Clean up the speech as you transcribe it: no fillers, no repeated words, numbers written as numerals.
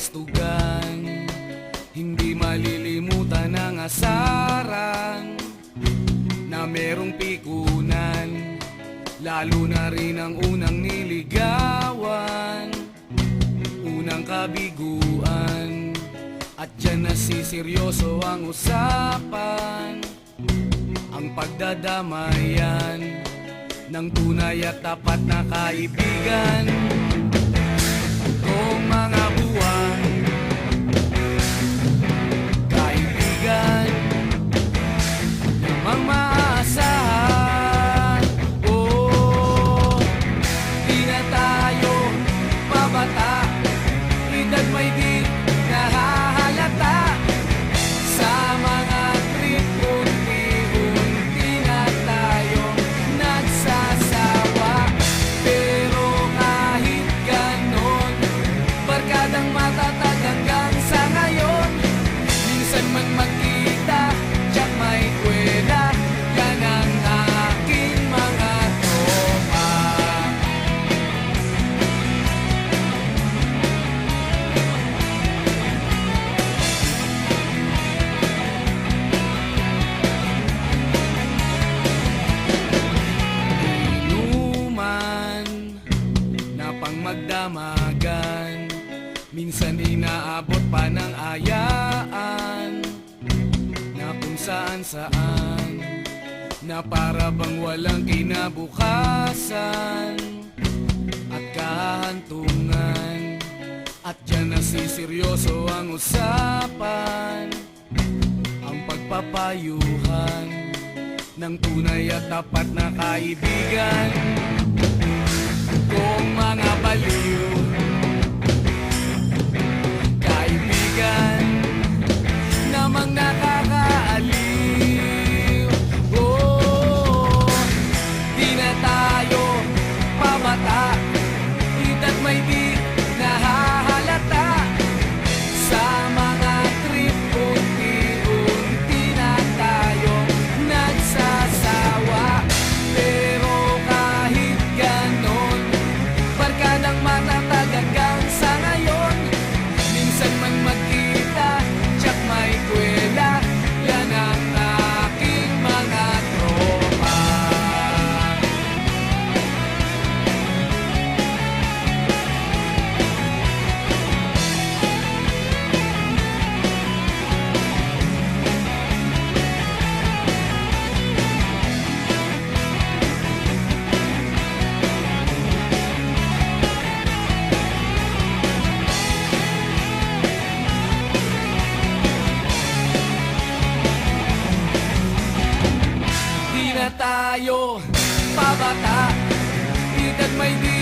kabastugan, hindi malilimutan ang asaran na merong pikunan, lalo na rin ang unang niligawan, unang kabiguan. At dyan nasiseryoso ang usapan, ang pagdadamayan ng tunay at tapat na kaibigan. Kung mga buwan, kaibigan, namang maasahan. Oh, di na tayo pabata, edad may di nahahalata. Sa mga trip, unti-unti na tayo nagsasawa. Pero kahit ganon, barkadang matatag hanggang sa ngayon. Minsan man magkita, tiyak may kwela, yan ang aking mga tropa. Inuman na pang magdamagan, minsan inaabot pa ng ayaan, na kung saan-saan, na para bang walang kinabukasan at kahantungan. At dyan nasiseryoso ang usapan, ang pagpapayuhan ng tunay at tapat na kaibigan. Kung mga baliw, kaibigan, namang nakakaaliw. Oh, di na tayo pabata, edad may di nahahalata. Sa mga trip, unti-unti na tayo nagsasawa. Pero kahit ganon, barkadang matatag hanggang sa ngayon. Minsan man magkita, tiyak may kwela, yan ang aking mga tropa. Di na tayo pabata, edad may di